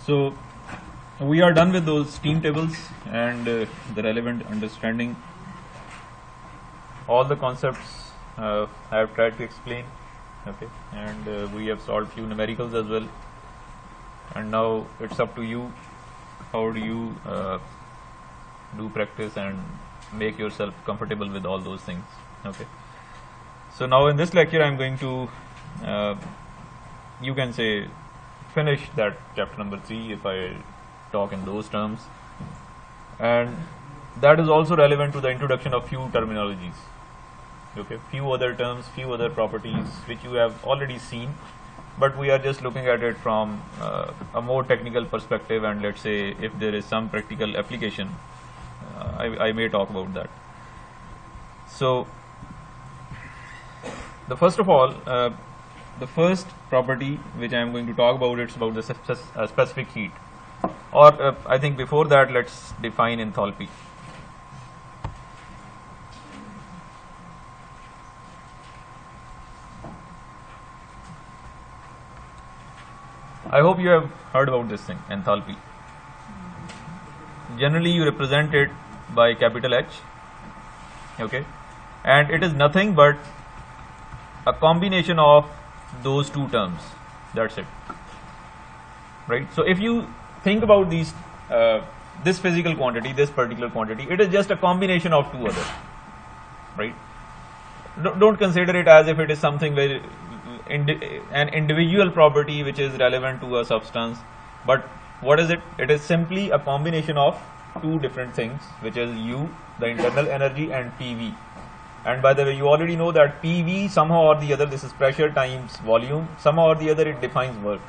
So we are done with those steam tables and the relevant understanding. All the concepts I have tried to explain, okay, and we have solved few numericals as well. And now it's up to you. How do you do practice and make yourself comfortable with all those things? Okay. So now in this lecture, I'm going to, you can say, finish that chapter number 3 if I talk in those terms, and that is also relevant to the introduction of few terminologies. Okay, few other terms, few other properties which you have already seen, but we are just looking at it from a more technical perspective, and let's say if there is some practical application, I may talk about that. So the first of all, the first property which I am going to talk about, it's about the specific heat, or I think before that let's define enthalpy. I hope you have heard about this thing, enthalpy. Generally you represent it by capital H, okay, and it is nothing but a combination of those two terms. That's it, right? So if you think about these, this physical quantity, this particular quantity, it is just a combination of two others, right? Don't consider it as if it is something very an individual property which is relevant to a substance, but what is it? It is simply a combination of two different things, which is U, the internal energy, and PV. And by the way, you already know that PV somehow or the other, this is pressure times volume, somehow or the other it defines work.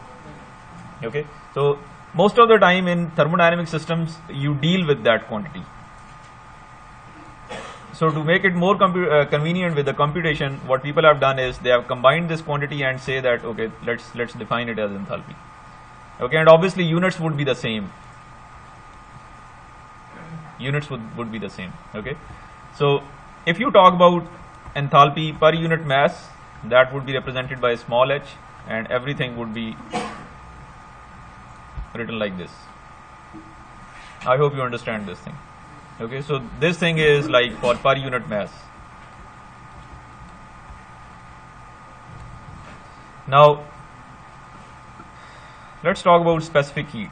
Okay, so most of the time in thermodynamic systems you deal with that quantity. So to make it more convenient with the computation, what people have done is they have combined this quantity and say that okay, let's define it as enthalpy. Okay, and obviously units would be the same. Units would be the same. Okay, so if you talk about enthalpy per unit mass, that would be represented by small h, and everything would be written like this. I hope you understand this thing. Okay, so this thing is like for per unit mass. Now let's talk about specific heat.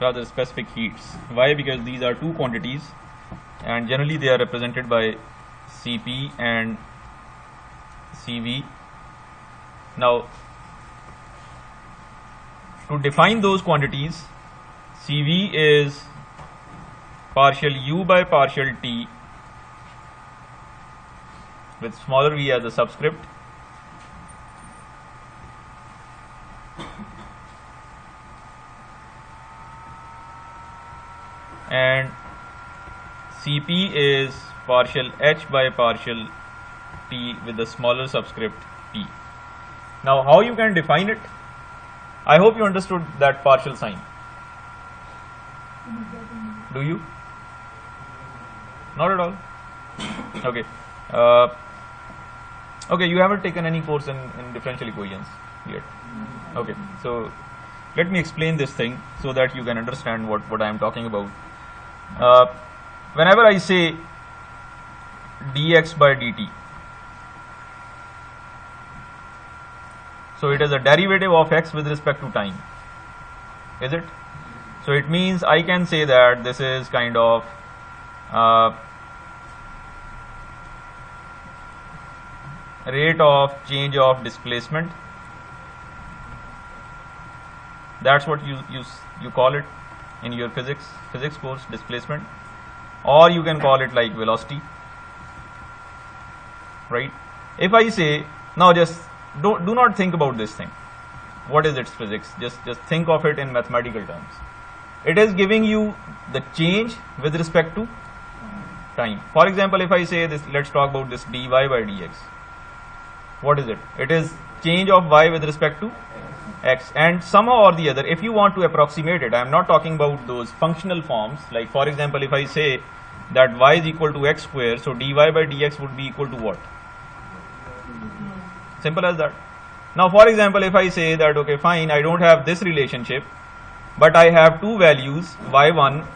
Rather specific heats. Why? Because these are two quantities and generally they are represented by Cp and Cv. Now to define those quantities, Cv is partial U by partial T with smaller v as a subscript, and Cp is partial H by partial T with the smaller subscript P. Now how you can define it? I hope you understood that partial sign. Do you? Not at all? Okay. Okay, you haven't taken any course in differential equations yet. Okay, so let me explain this thing so that you can understand what I am talking about. Whenever I say dx by dt, so it is a derivative of x with respect to time, is it? So it means I can say that this is kind of rate of change of displacement. That's what you call it in your physics course, displacement, or you can call it like velocity, right? If I say now, just do not think about this thing. What is its physics? Just think of it in mathematical terms. It is giving you the change with respect to time. For example, if I say this, let's talk about this dy by dx. What is it? It is change of y with respect to x, and somehow or the other, if you want to approximate it, I am not talking about those functional forms, like for example if I say that y is equal to x square, so dy by dx would be equal to what? Simple as that. Now for example, if I say that okay fine, I don't have this relationship, but I have two values, y1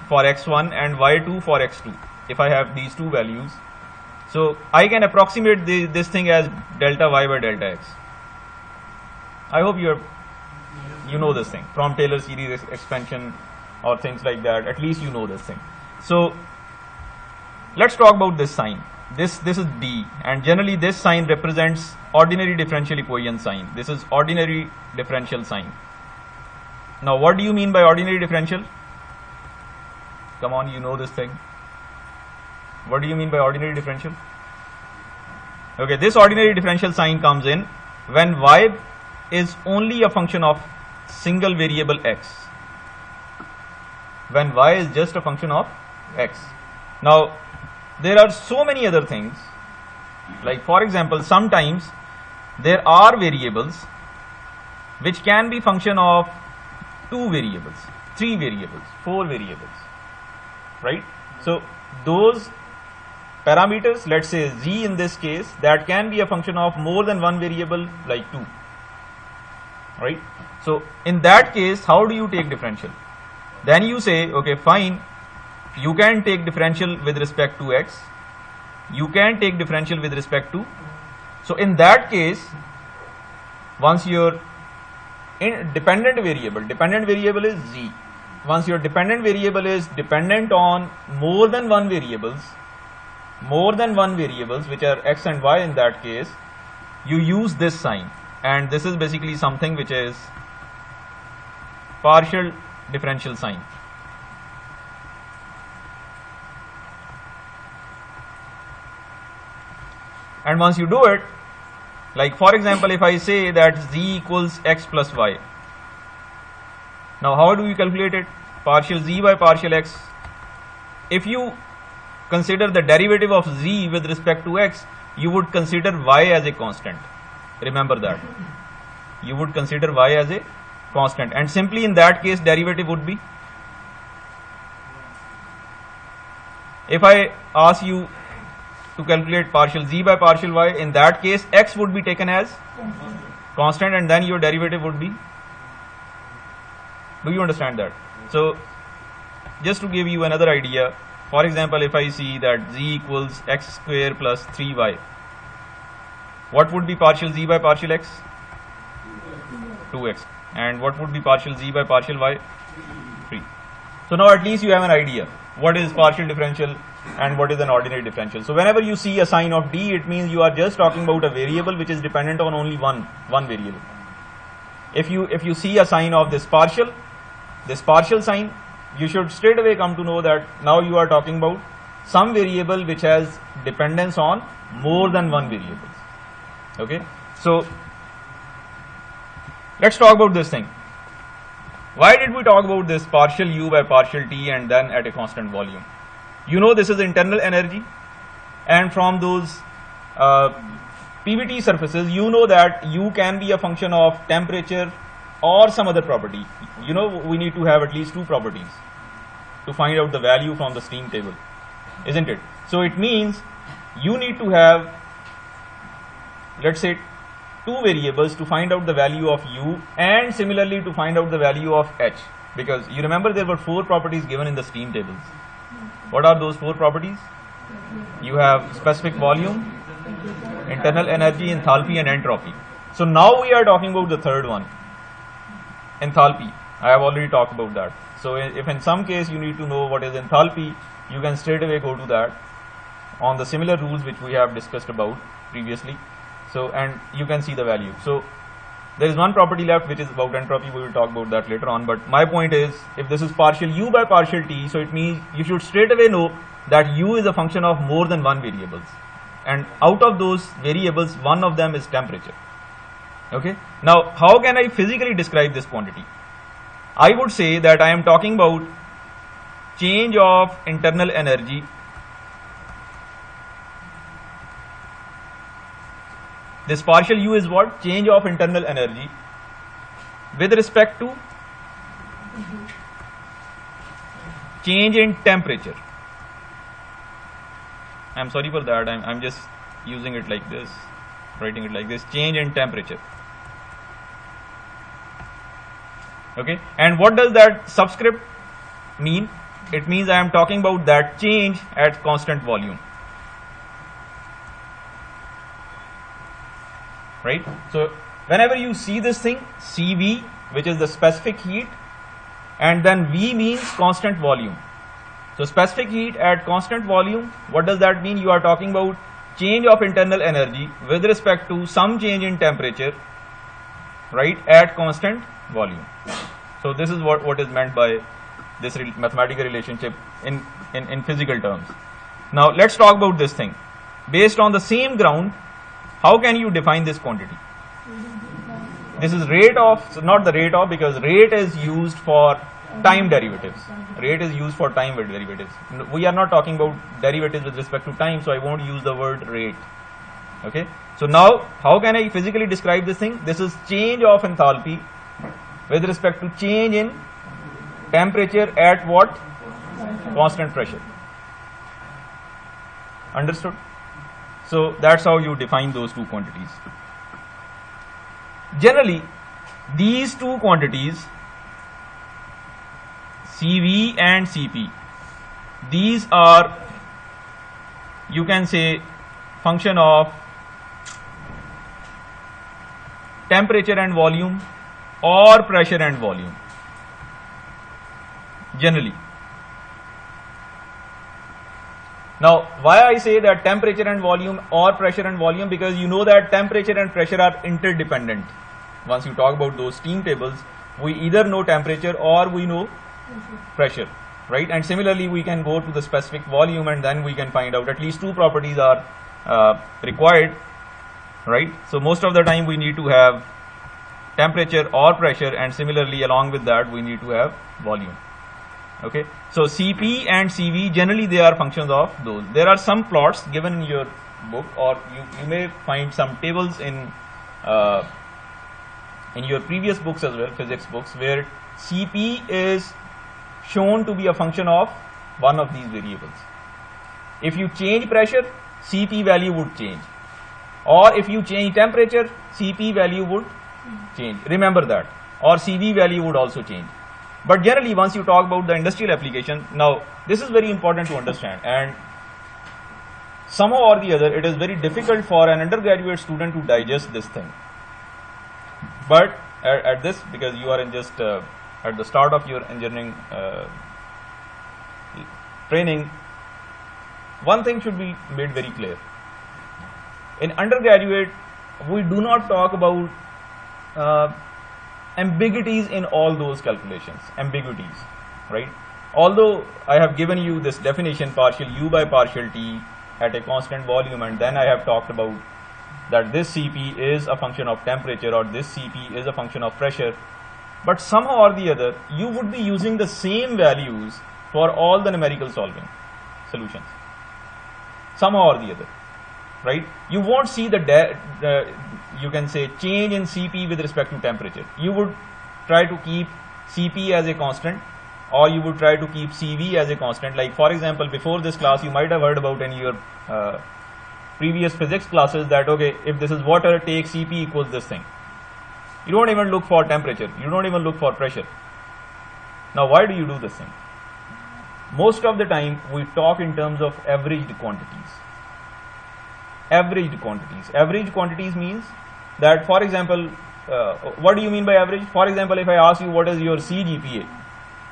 for x1 and y2 for x2. If I have these two values, so I can approximate this thing as delta y by delta x. I hope you know this thing from Taylor series expansion or things like that. At least you know this thing. So let's talk about this sign. This is D, and generally this sign represents ordinary differential equation sign. This is ordinary differential sign. Now what do you mean by ordinary differential? Come on, you know this thing. What do you mean by ordinary differential? Okay, this ordinary differential sign comes in when y is only a function of single variable x. When y is just a function of x. Now there are so many other things, like for example, sometimes there are variables which can be function of 2 variables, 3 variables, 4 variables, right? So those parameters, let's say z in this case, that can be a function of more than one variable, like 2, right? So in that case, how do you take differential? Then you say okay fine, you can take differential with respect to x, you can take differential with respect to, so in that case, once your dependent variable is z, once your dependent variable is dependent on more than one variables which are x and y, in that case you use this sign, and this is basically something which is partial differential sign. And once you do it, like for example, if I say that z equals x plus y, now how do you calculate it? Partial z by partial x. If you consider the derivative of z with respect to x, you would consider y as a constant. Remember that. You would consider y as a constant, and simply in that case derivative would be, if I ask you to calculate partial z by partial y, in that case x would be taken as constant, and then your derivative would be, do you understand that? So just to give you another idea, for example, if I see that z equals x square plus 3y, what would be partial z by partial x? 2x. And what would be partial z by partial y? 3. So now at least you have an idea what is partial differential and what is an ordinary differential. So whenever you see a sign of D, it means you are just talking about a variable which is dependent on only one variable. If you see a sign of this partial sign, you should straight away come to know that now you are talking about some variable which has dependence on more than one variable. Okay, so let's talk about this thing. Why did we talk about this partial u by partial t and then at a constant volume? You know this is internal energy, and from those PVT surfaces, you know that u can be a function of temperature or some other property. You know we need to have at least two properties to find out the value from the steam table, isn't it? So it means you need to have, let's say, two variables to find out the value of u, and similarly to find out the value of h, because you remember there were 4 properties given in the steam tables. What are those 4 properties? You have specific volume, internal energy, enthalpy and entropy. So now we are talking about the third one, enthalpy. I have already talked about that. So if in some case you need to know what is enthalpy, you can straight away go to that on the similar rules which we have discussed about previously. So, and you can see the value. So there is one property left which is about entropy. We will talk about that later on, but my point is, if this is partial u by partial t, so it means you should straight away know that u is a function of more than one variables, and out of those variables one of them is temperature. Okay, now how can I physically describe this quantity? I would say that I am talking about change of internal energy This partial u is what? Change of internal energy with respect to change in temperature. I'm sorry for that, I'm just using it like this. writing it like this, change in temperature. Okay, and what does that subscript mean? It means I am talking about that change at constant volume. Right? So whenever you see this thing, CV, which is the specific heat, and then V means constant volume. So specific heat at constant volume, what does that mean? You are talking about change of internal energy with respect to some change in temperature, right, at constant volume. So this is what is meant by this mathematical relationship in physical terms. Now let's talk about this thing. Based on the same ground, how can you define this quantity? This is rate of, so not the rate of, because rate is used for time derivatives. Rate is used for time derivatives. We are not talking about derivatives with respect to time, so I won't use the word rate. Okay. So now, how can I physically describe this thing? This is change of enthalpy with respect to change in temperature at what? Constant pressure. Understood? So that's how you define those two quantities. Generally, these two quantities, CV and CP, these are, you can say, function of temperature and volume or pressure and volume. Generally. Now, why I say that temperature and volume or pressure and volume? Because you know that temperature and pressure are interdependent. Once you talk about those steam tables, we either know temperature or we know pressure, right? And similarly, we can go to the specific volume and then we can find out at least two properties are required, right? So most of the time we need to have temperature or pressure, and similarly along with that we need to have volume. Okay, so CP and CV, generally they are functions of those. There are some plots given in your book, or you may find some tables in your previous books as well, physics books, where CP is shown to be a function of one of these variables. If you change pressure, CP value would change, or if you change temperature, CP value would change. Remember that, or CV value would also change. But generally, once you talk about the industrial application, now this is very important to understand, and somehow or the other it is very difficult for an undergraduate student to digest this thing. But at this, because you are in just at the start of your engineering training, one thing should be made very clear. In undergraduate, we do not talk about ambiguities in all those calculations, ambiguities, right? Although I have given you this definition, partial U by partial T at a constant volume, and then I have talked about that this CP is a function of temperature or this CP is a function of pressure, but somehow or the other you would be using the same values for all the numerical solving solutions, somehow or the other, right? You won't see the you can say change in CP with respect to temperature. You would try to keep CP as a constant, or you would try to keep CV as a constant. Like for example, before this class you might have heard about in your previous physics classes that, okay, if this is water, take CP equals this thing. You don't even look for temperature, you don't even look for pressure. Now why do you do this thing? Most of the time we talk in terms of averaged quantities. Averaged quantities. Averaged quantities means that, for example, what do you mean by average? For example, if I ask you what is your CGPA,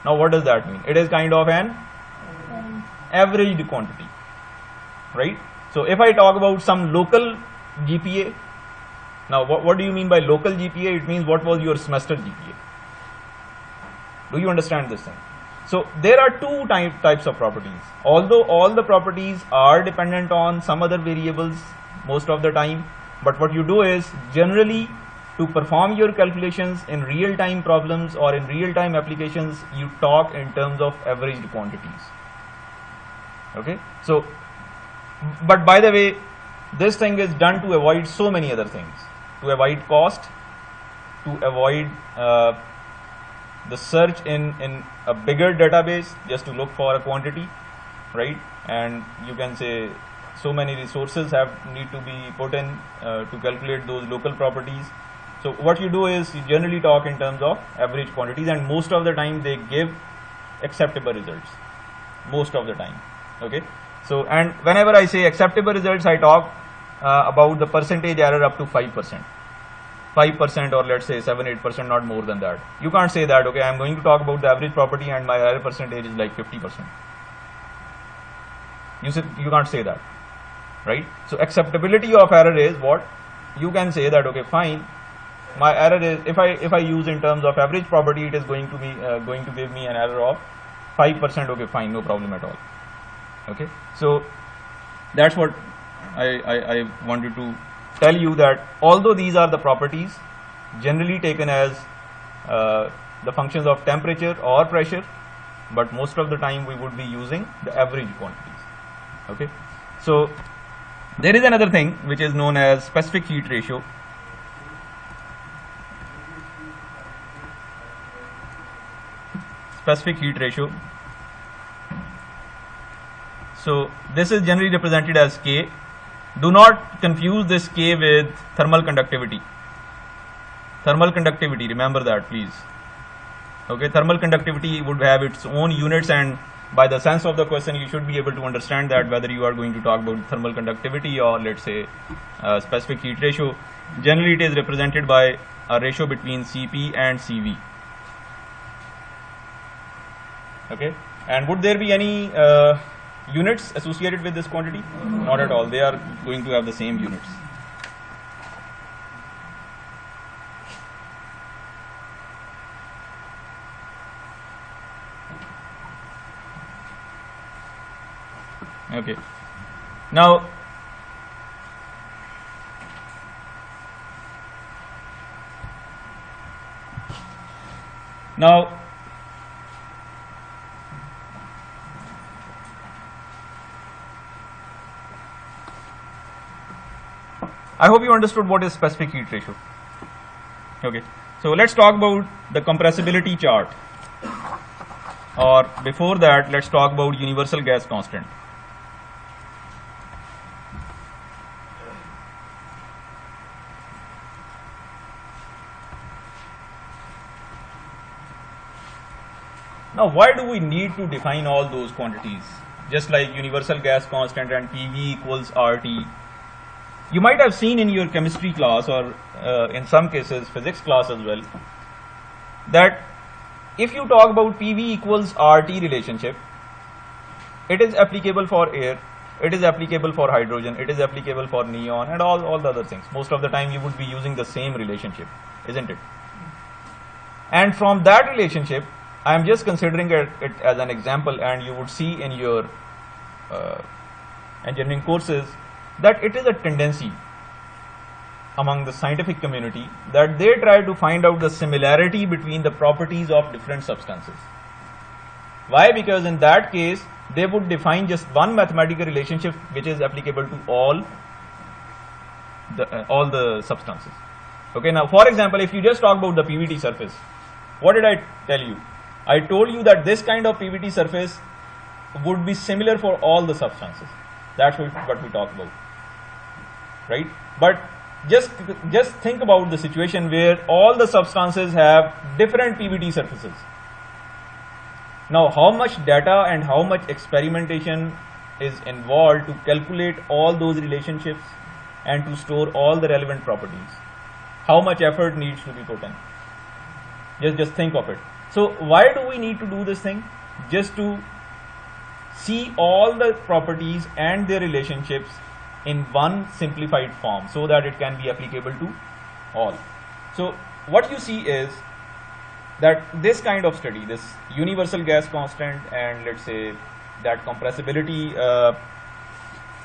now what does that mean? It is kind of an averaged quantity, right? So if I talk about some local GPA, now what do you mean by local GPA? It means what was your semester GPA. Do you understand this thing? So there are two types of properties. Although all the properties are dependent on some other variables most of the time, but what you do is generally to perform your calculations in real-time problems or in real-time applications, you talk in terms of averaged quantities. Okay, so but by the way, this thing is done to avoid so many other things, to avoid cost, to avoid the search in a bigger database just to look for a quantity, right? And you can say, so many resources need to be put in to calculate those local properties. So what you do is you generally talk in terms of average quantities, and most of the time they give acceptable results, most of the time. Okay, so and whenever I say acceptable results, I talk about the percentage error up to 5%, 5%, or let's say 7-8%, not more than that. You can't say that, okay, I'm going to talk about the average property and my error percentage is like 50%. You can't say that, right? So acceptability of error is what you can say that, okay, fine, my error is, if I use in terms of average property, it is going to be going to give me an error of 5%. Okay, fine, no problem at all. Okay, so that's what I wanted to tell you, that although these are the properties generally taken as the functions of temperature or pressure, but most of the time we would be using the average quantities. Okay, so there is another thing which is known as specific heat ratio. Specific heat ratio. So this is generally represented as K. Do not confuse this K with thermal conductivity. Thermal conductivity, remember that, please. Okay, thermal conductivity would have its own units, and by the sense of the question you should be able to understand that whether you are going to talk about thermal conductivity or let's say specific heat ratio. Generally it is represented by a ratio between Cp and Cv. Okay, and would there be any units associated with this quantity? Not at all. They are going to have the same units. Okay, now I hope you understood what is specific heat ratio. Okay, so let's talk about the compressibility chart, or before that let's talk about universal gas constant. Now why do we need to define all those quantities, just like universal gas constant and PV equals RT? You might have seen in your chemistry class, or in some cases physics class as well, that if you talk about PV equals RT relationship, it is applicable for air, it is applicable for hydrogen, it is applicable for neon, and all the other things. Most of the time you would be using the same relationship, isn't it? And from that relationship, I am just considering it as an example, and you would see in your engineering courses that it is a tendency among the scientific community that they try to find out the similarity between the properties of different substances. Why? Because in that case they would define just one mathematical relationship which is applicable to all the substances. Okay, now for example, if you just talk about the PVT surface, what did I tell you? I told you that this kind of PVT surface would be similar for all the substances. That's what we talked about, right? But just think about the situation where all the substances have different PVT surfaces. Now how much data and how much experimentation is involved to calculate all those relationships and to store all the relevant properties? How much effort needs to be put in? Just think of it. So why do we need to do this thing? Just to see all the properties and their relationships in one simplified form so that it can be applicable to all. So what you see is that this kind of study, this universal gas constant and let's say that compressibility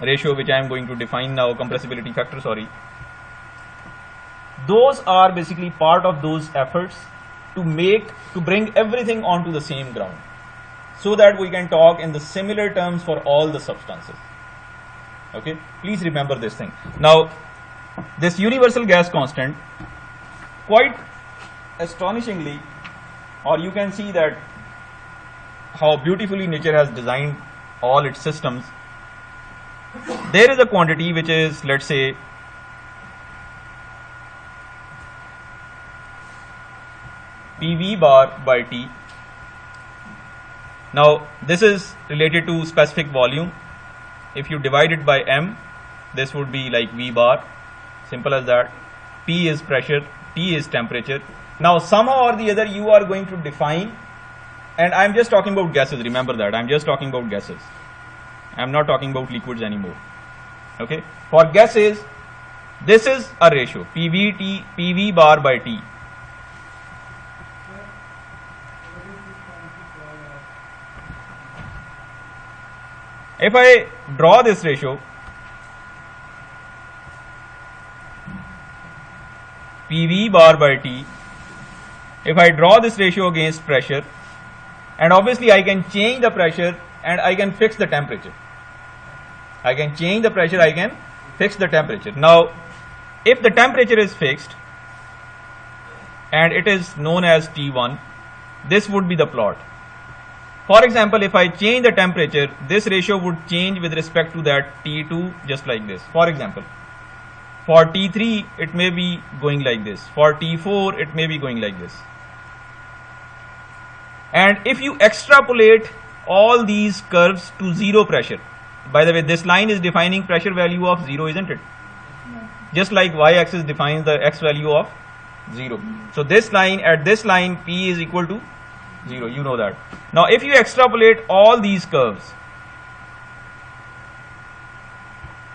ratio, which I am going to define now, compressibility factor, sorry, those are basically part of those efforts to bring everything onto the same ground so that we can talk in the similar terms for all the substances. Okay, please remember this thing. Now this universal gas constant, quite astonishingly, or you can see that how beautifully nature has designed all its systems. there is a quantity which is, let's say, PV bar by T. Now this is related to specific volume. If you divide it by M, this would be like V bar, simple as that. P is pressure, T is temperature. Now somehow or the other you are going to define, and I'm just talking about gases, remember that, I'm just talking about gases. I'm not talking about liquids anymore. Okay, for gases, this is a ratio, PV bar by T. If I draw this ratio, PV bar by T, if I draw this ratio against pressure, and obviously I can change the pressure and I can fix the temperature. I can change the pressure, I can fix the temperature. Now, if the temperature is fixed and it is known as T1, this would be the plot. For example, if I change the temperature, this ratio would change with respect to that T2 just like this. For example, for T3 it may be going like this, for T4 it may be going like this. And if you extrapolate all these curves to zero pressure, by the way, this line is defining pressure value of 0, isn't it? Just like y-axis defines the x value of 0. So this line, at this line, P is equal to 0, you know that. Now if you extrapolate all these curves,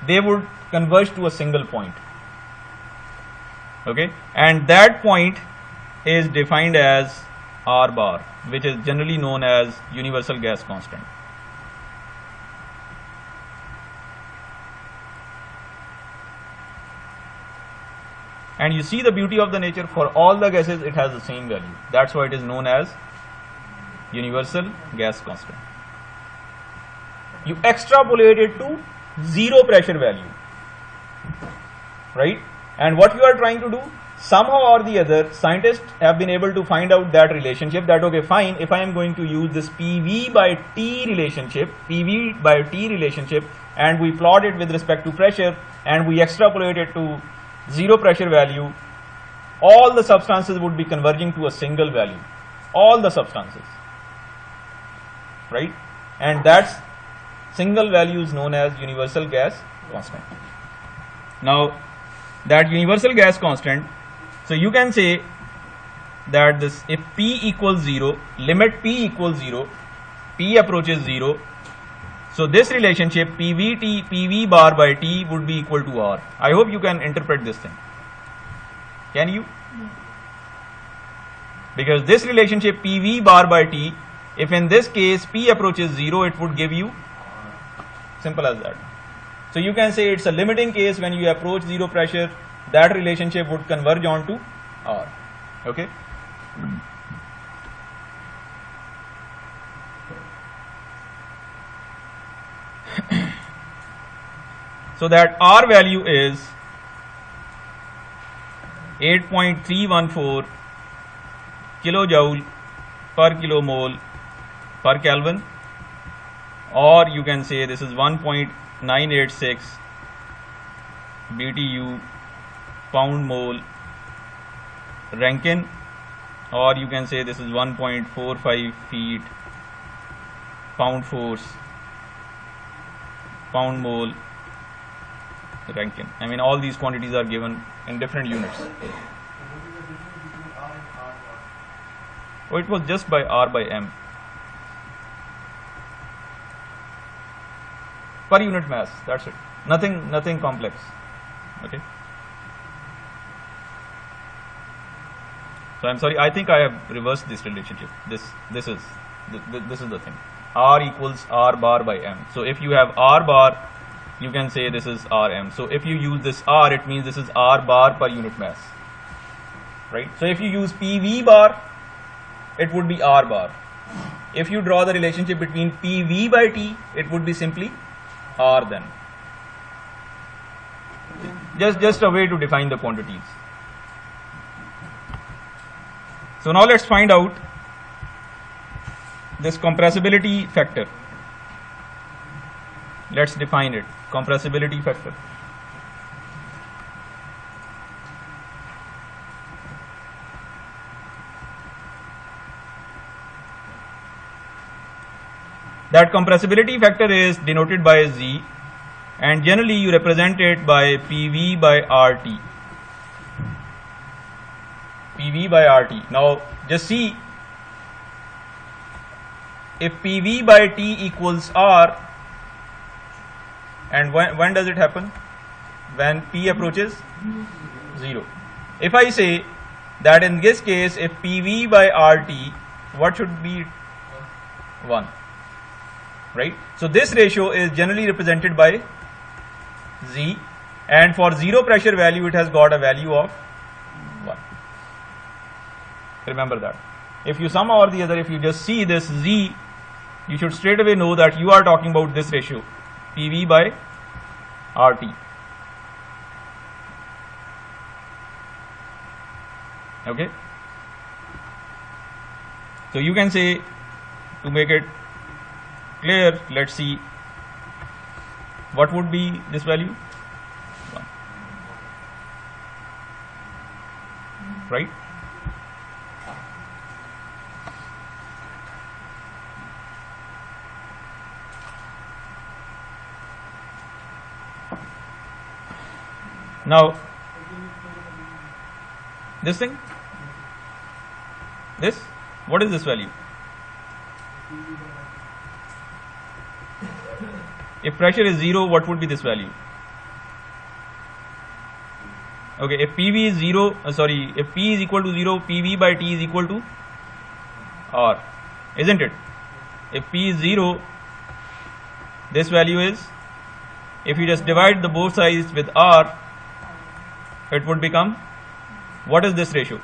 they would converge to a single point. Okay, and that point is defined as R bar, which is generally known as universal gas constant. And you see the beauty of the nature, for all the gases it has the same value. That's why it is known as universal gas constant. You extrapolate it to zero pressure value, right? And what you are trying to do, somehow or the other, scientists have been able to find out that relationship, that okay, fine, if I am going to use this PV by T relationship, and we plot it with respect to pressure, and we extrapolate it to zero pressure value, all the substances would be converging to a single value. All the substances, right? And that's single value is known as universal gas constant. Now, that universal gas constant, so you can say that this, if P equals 0, limit P equals 0, P approaches 0, so this relationship PV bar by T would be equal to R. I hope you can interpret this thing. Can you? Because this relationship PV bar by T, if in this case P approaches 0, it would give you, simple as that. So you can say it's a limiting case. When you approach zero pressure, that relationship would converge onto R. Okay. So that R value is 8.314 kilojoule per kilomole per Kelvin, or you can say this is 1.986 BTU pound mole Rankine, or you can say this is 1.45 feet pound force pound mole Rankine. I mean, all these quantities are given in different units. Oh, it was just by R by M per unit mass. That's it. Nothing complex. Okay. So I'm sorry. I think I have reversed this relationship. This is the thing. R equals R bar by M. So if you have R bar, you can say this is Rm. So if you use this R, it means this is R bar per unit mass, right? So if you use PV bar, it would be R bar. If you draw the relationship between PV by T, it would be simply R then. Just a way to define the quantities. So now let's find out this compressibility factor. let's define it. Compressibility factor. That compressibility factor is denoted by Z, and generally you represent it by PV by RT. PV by RT. Now just see, if PV by T equals R, and when does it happen? When P approaches 0. If I say that in this case, if PV by RT, what should be 1, right? So this ratio is generally represented by Z, and for 0 pressure value it has got a value of 1. Remember that. If you somehow or the other, if you just see this Z, you should straight away know that you are talking about this ratio, PV by RT. Okay. So you can say, to make it clear, let's see what would be this value, 1. Right? Now this thing, this, what is this value? If pressure is 0, what would be this value? Okay, if PV is 0, if P is equal to 0, PV by T is equal to R, isn't it? If P is 0, this value is, if you just divide the both sides with R, it would become, what is this ratio?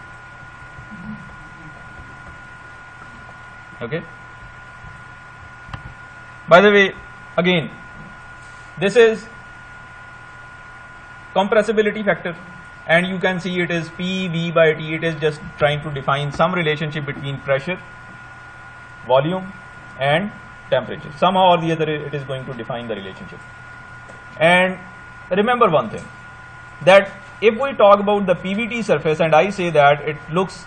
Okay. By the way, again, this is compressibility factor, and you can see it is PV by T. It is just trying to define some relationship between pressure, volume and temperature. Somehow or the other it is going to define the relationship. And remember one thing, that if we talk about the PVT surface and I say that it looks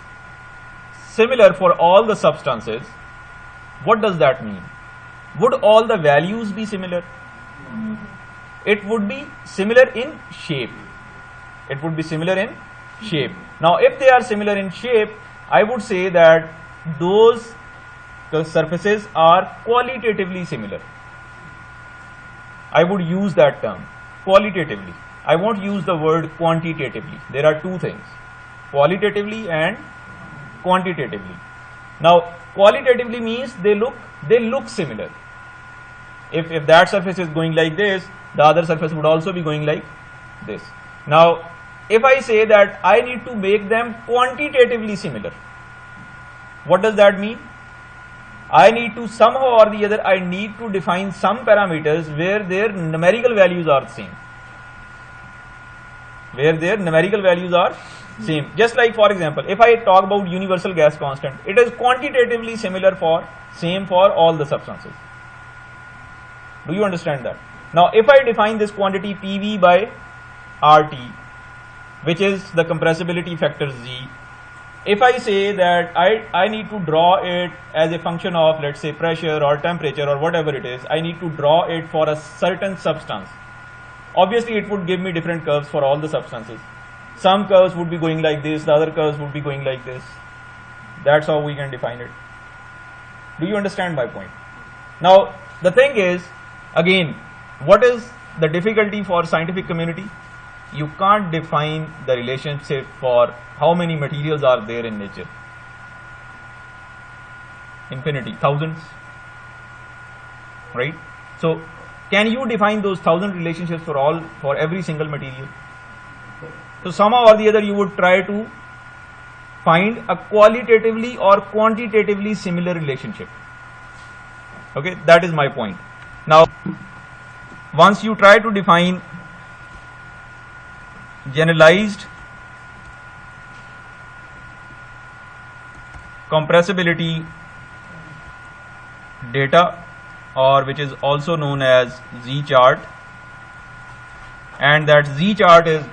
similar for all the substances, what does that mean? Would all the values be similar? It would be similar in shape. It would be similar in shape. Now if they are similar in shape, I would say that those surfaces are qualitatively similar. I would use that term, qualitatively. I won't use the word quantitatively. There are two things, qualitatively and quantitatively. Now qualitatively means they look similar. If that surface is going like this, the other surface would also be going like this. Now if I say that I need to make them quantitatively similar, what does that mean? I need to somehow or the other, I need to define some parameters where their numerical values are the same. Where their numerical values are same. Just like, for example, if I talk about universal gas constant, it is quantitatively similar same for all the substances. Do you understand that? Now if I define this quantity PV by RT, which is the compressibility factor Z, if I say that I need to draw it as a function of, let's say, pressure or temperature or whatever it is, I need to draw it for a certain substance. Obviously it would give me different curves for all the substances. Some curves would be going like this, the other curves would be going like this. That's how we can define it. Do you understand my point? Now the thing is, again, what is the difficulty for scientific community? You can't define the relationship for how many materials are there in nature. Infinity, thousands, right? So can you define those 1,000 relationships for every single material? So somehow or the other you would try to find a qualitatively or quantitatively similar relationship. Okay, that is my point. Now once you try to define generalized compressibility data or which is also known as Z chart, and that Z chart is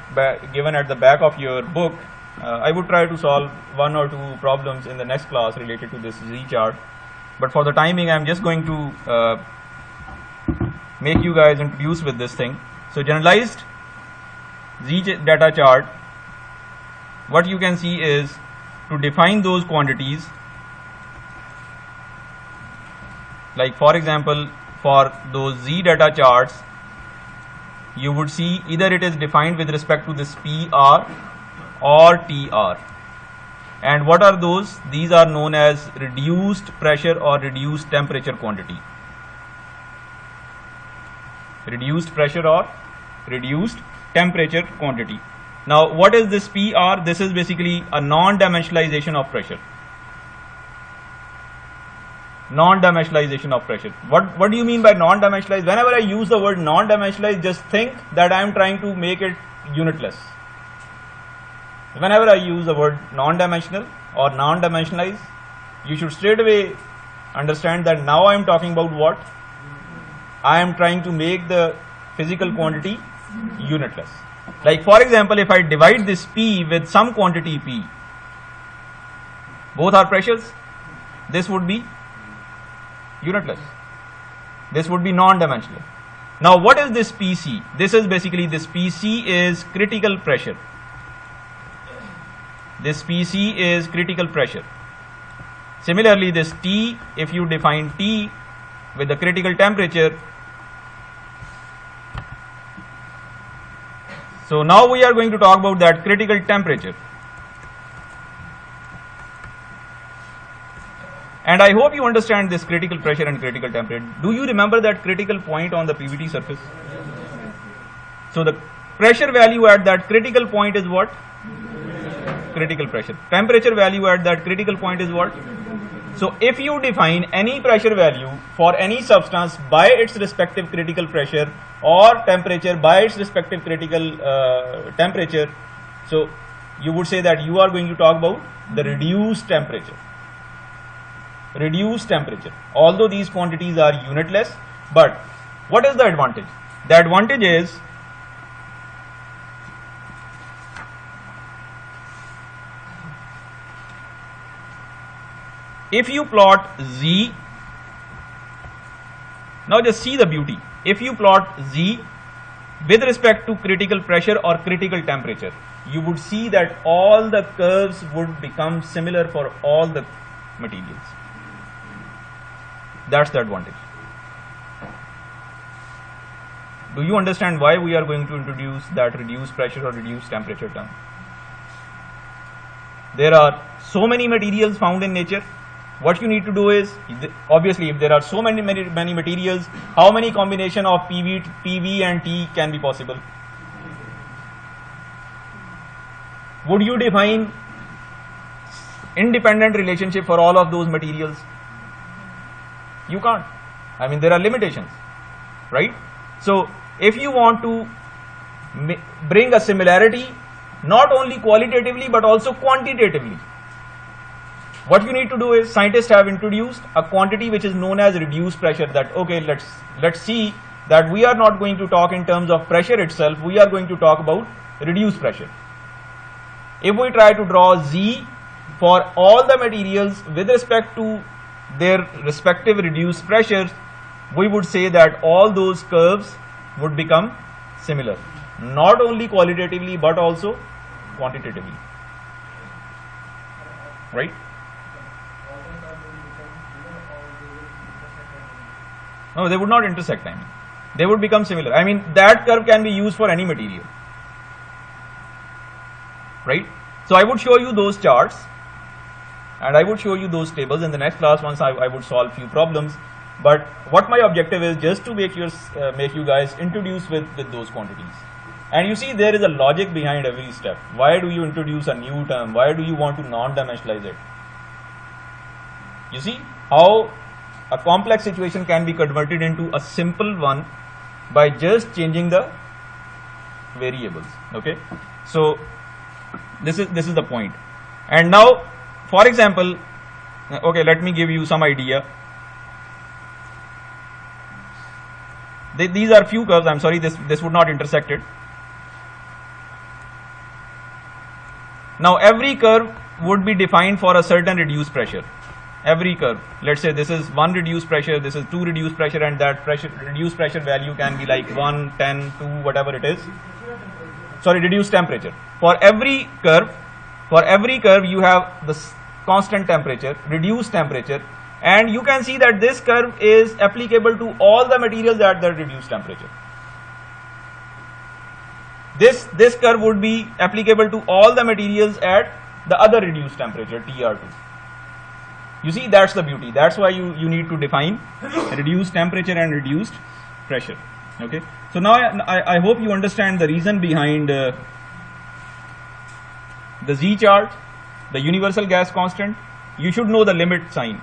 given at the back of your book. I would try to solve 1 or 2 problems in the next class related to this Z chart, but for the timing I'm just going to make you guys introduced with this thing. So generalized Z data chart, what you can see is to define those quantities, like for example for those Z data charts you would see either it is defined with respect to this PR or TR. And what are those? These are known as reduced pressure or reduced temperature quantity. Reduced pressure or reduced temperature quantity. Now what is this PR? This is basically a non-dimensionalization of pressure. Non-dimensionalization of pressure. What do you mean by non-dimensionalized? Whenever I use the word non-dimensionalized, just think that I am trying to make it unitless. Whenever I use the word non-dimensional or non-dimensionalized, you should straight away understand that now I am talking about what? I am trying to make the physical quantity unitless. Like for example, if I divide this P with some quantity P, both are pressures, this would be unitless. This would be non-dimensional. Now what is this PC? This is basically, this PC is critical pressure. This PC is critical pressure. Similarly this T, if you define T with the critical temperature, so now we are going to talk about that critical temperature. And I hope you understand this critical pressure and critical temperature. Do you remember that critical point on the PVT surface? So the pressure value at that critical point is what? Critical pressure. Temperature value at that critical point is what? So if you define any pressure value for any substance by its respective critical pressure or temperature by its respective critical temperature, so you would say that you are going to talk about the reduced temperature. Reduced temperature. Although these quantities are unitless, but what is the advantage? The advantage is if you plot Z, now just see the beauty. If you plot Z with respect to critical pressure or critical temperature, you would see that all the curves would become similar for all the materials. That's the advantage. Do you understand why we are going to introduce that reduced pressure or reduced temperature term? There are so many materials found in nature. What you need to do is, obviously if there are so many materials, how many combination of PV and T can be possible? Would you define independent relationship for all of those materials? You can't. I mean, there are limitations, right? So if you want to bring a similarity, not only qualitatively but also quantitatively, what you need to do is, scientists have introduced a quantity which is known as reduced pressure. That okay, let's see that we are not going to talk in terms of pressure itself, we are going to talk about reduced pressure. If we try to draw Z for all the materials with respect to their respective reduced pressures, we would say that all those curves would become similar, not only qualitatively but also quantitatively, right? No, they would not intersect. I mean, they would become similar. I mean, that curve can be used for any material, right? So I would show you those charts and I would show you those tables in the next class once I would solve few problems. But what my objective is just to make you guys introduced with those quantities. And you see there is a logic behind every step. Why do you introduce a new term? Why do you want to non-dimensionalize it? You see how a complex situation can be converted into a simple one by just changing the variables. Okay, so this is the point. And now, for example, okay, let me give you some idea. these are few curves. I'm sorry, this would not intersect it. Now every curve would be defined for a certain reduced pressure. Every curve, let's say this is 1 reduced pressure, this is 2 reduced pressure, and that reduced pressure value can be like 1, 10, 2, whatever it is. Sorry, reduced temperature. For every curve you have the constant temperature, reduced temperature, and you can see that this curve is applicable to all the materials at the reduced temperature. This curve would be applicable to all the materials at the other reduced temperature, TR2. You see, that's the beauty. That's why you need to define reduced temperature and reduced pressure. Okay. So now I hope you understand the reason behind the Z chart, the universal gas constant. You should know the limit sign.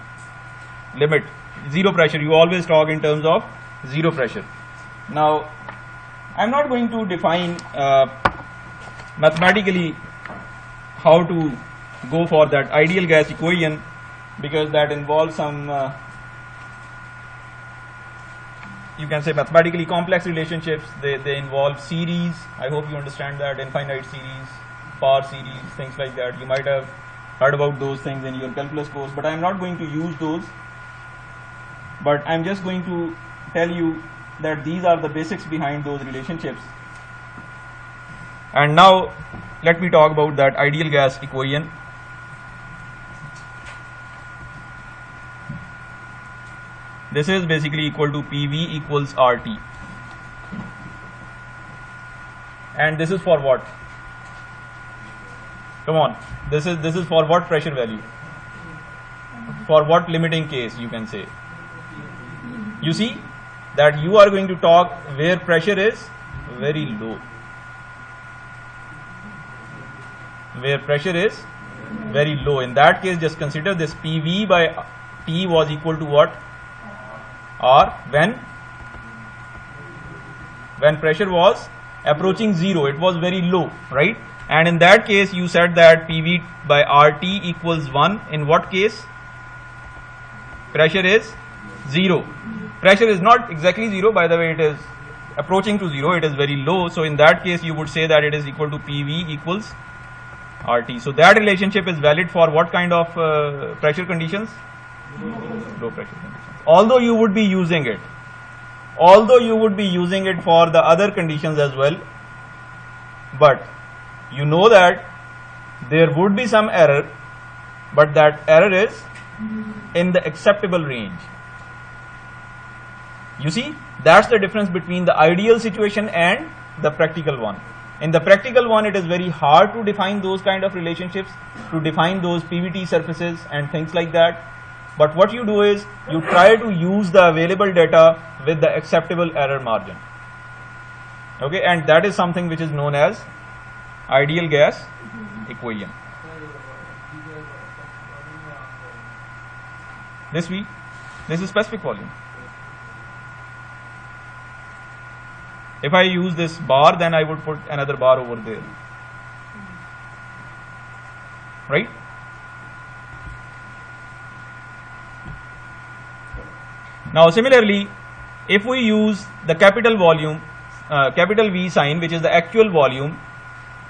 Limit, zero pressure. You always talk in terms of zero pressure. Now, I'm not going to define mathematically how to go for that ideal gas equation, because that involves some you can say mathematically complex relationships. They involve series. I hope you understand that, infinite series, power series, things like that. You might have heard about those things in your calculus course, but I'm not going to use those. But I'm just going to tell you that these are the basics behind those relationships. And now let me talk about that ideal gas equation. This is basically equal to PV equals RT. And this is for what? Come on. This is for what pressure value? For what limiting case, you can say. You see that you are going to talk where pressure is very low. Where pressure is very low. In that case, just consider this PV by T was equal to what? Or when pressure was approaching zero, it was very low, right? And in that case, you said that PV by RT equals 1. In what case? Pressure is 0. Pressure is not exactly 0, by the way, it is approaching to 0, it is very low. So in that case, you would say that it is equal to PV equals RT. So that relationship is valid for what kind of pressure conditions? Low pressure conditions. Although you would be using it for the other conditions as well, but you know that there would be some error, but that error is in the acceptable range. You see, that's the difference between the ideal situation and the practical one. In the practical one, it is very hard to define those kind of relationships, to define those PVT surfaces and things like that. But what you do is, you try to use the available data with the acceptable error margin. Okay, and that is something which is known as ideal gas equation. This is specific volume. If I use this bar, then I would put another bar over there. Right? Now similarly, if we use the capital volume, capital V sign, which is the actual volume,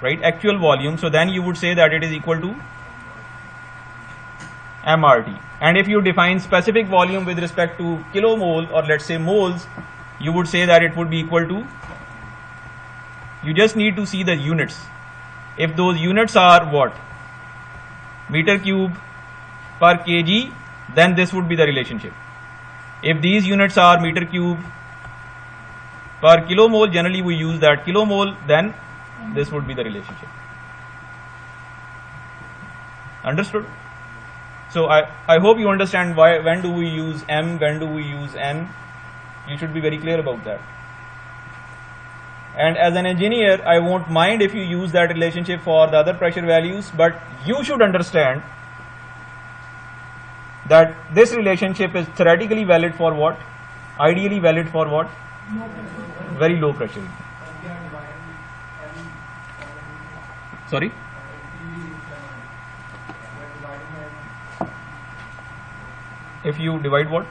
right? Actual volume. So then you would say that it is equal to MRT. And if you define specific volume with respect to kilomole, or let's say moles, you would say that it would be equal to, you just need to see the units. If those units are what? Meter cube per kg, then this would be the relationship. If these units are meter cube per kilomole, generally we use that kilomole, then this would be the relationship. Understood? So I hope you understand why, when do we use M, when do we use N. You should be very clear about that. And as an engineer, I won't mind if you use that relationship for the other pressure values, but you should understand that this relationship is theoretically valid for what? Ideally valid for what? Very low pressure. Sorry? If you divide what?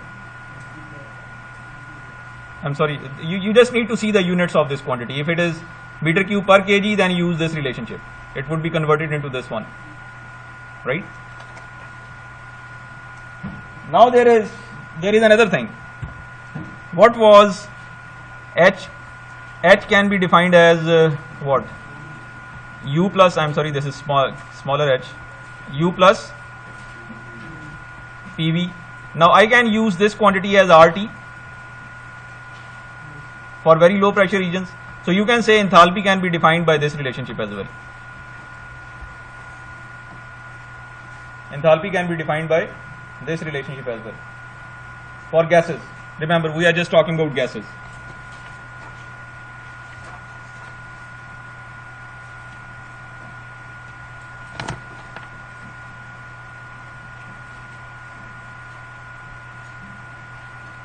I'm sorry, you just need to see the units of this quantity. If it is meter cube per kg, then use this relationship. It would be converted into this one, right? Now there is another thing. What was H? H can be defined as what? U plus, I'm sorry, this is smaller h, U plus PV. Now I can use this quantity as RT for very low pressure regions. So you can say enthalpy can be defined by this relationship as well. Enthalpy can be defined by this relationship as well. For gases, remember we are just talking about gases.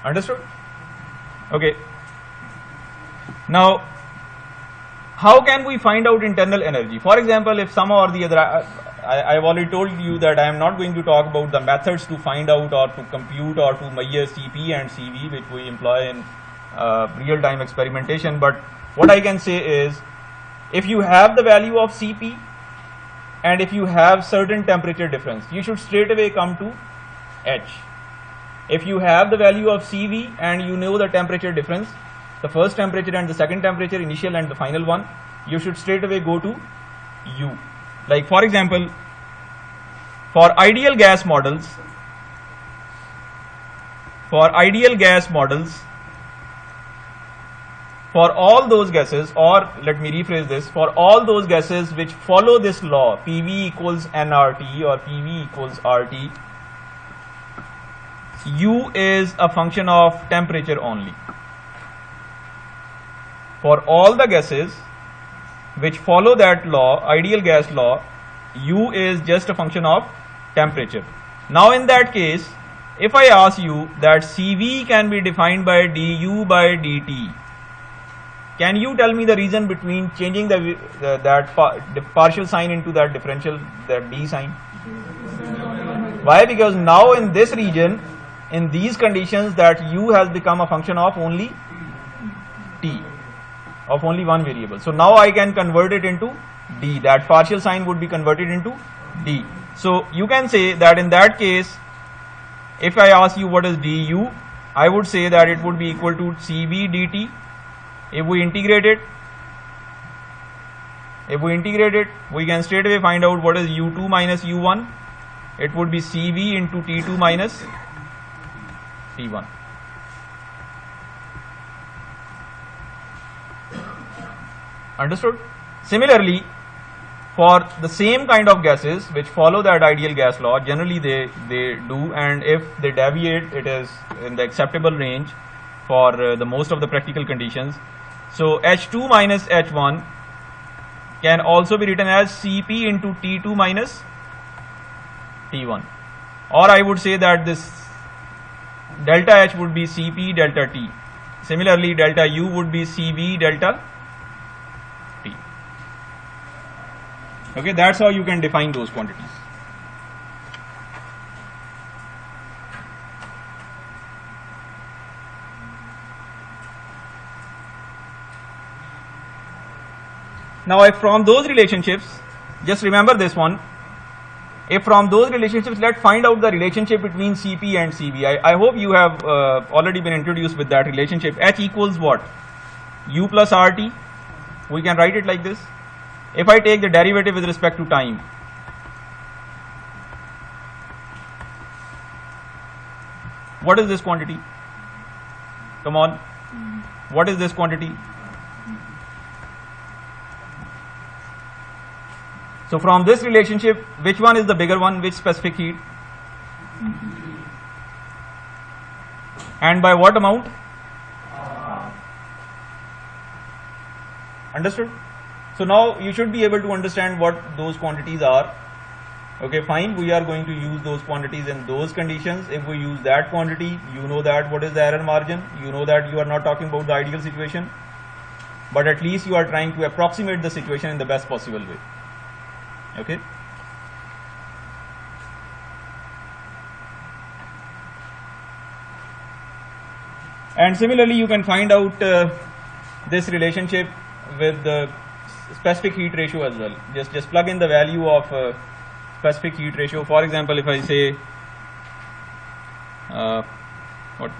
Understood? Okay. Now, how can we find out internal energy? For example, if some or the other, I've already told you that I am not going to talk about the methods to find out or to compute or to measure Cp and Cv, which we employ in real-time experimentation. But what I can say is, if you have the value of Cp and if you have certain temperature difference, you should straight away come to H. If you have the value of Cv and you know the temperature difference, the first temperature and the second temperature, initial and the final one, you should straight away go to U. Like for example, for ideal gas models, for all those gases, or let me rephrase this, for all those gases which follow this law, PV equals nRT or PV equals RT, U is a function of temperature only. For all the gases which follow that law, ideal gas law, U is just a function of temperature. Now in that case, if I ask you that Cv can be defined by du by dt, can you tell me the reason between changing the partial sign into that differential, that d sign? Why? Because now in this region, in these conditions, that U has become a function of only t, of only one variable. So now I can convert it into d. That partial sign would be converted into d. So you can say that in that case, if I ask you what is du, I would say that it would be equal to Cv dt. If we integrate it, we can straight away find out what is u2 minus u1. It would be Cv into T2 minus T1. Understood? Similarly, for the same kind of gases which follow that ideal gas law, generally they do, and if they deviate, it is in the acceptable range for the most of the practical conditions. So H2 minus H1 can also be written as Cp into T2 minus T1, or I would say that this delta H would be Cp delta T. Similarly, delta U would be Cv delta T. Okay, that's how you can define those quantities. Now, if from those relationships, just remember this one, if from those relationships, let's find out the relationship between Cp and Cv. I hope you have already been introduced with that relationship. H equals what? U plus RT. We can write it like this. If I take the derivative with respect to time, what is this quantity? Come on. What is this quantity? So from this relationship, which one is the bigger one? Which specific heat? And by what amount? Understood? So now you should be able to understand what those quantities are. Okay, fine. We are going to use those quantities in those conditions. If we use that quantity, you know that what is the error margin. You know that you are not talking about the ideal situation, but at least you are trying to approximate the situation in the best possible way. Okay. And similarly, you can find out this relationship with the specific heat ratio as well. Just plug in the value of specific heat ratio. For example, if I say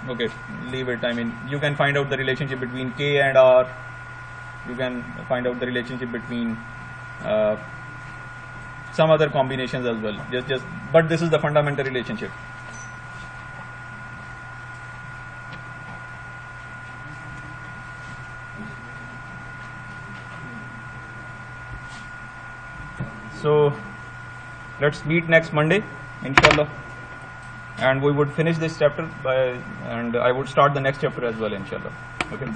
okay, leave it. I mean, you can find out the relationship between K and R. You can find out the relationship between some other combinations as well. But this is the fundamental relationship. So let's meet next Monday, inshallah, and we would finish this chapter and I would start the next chapter as well, inshallah. Okay.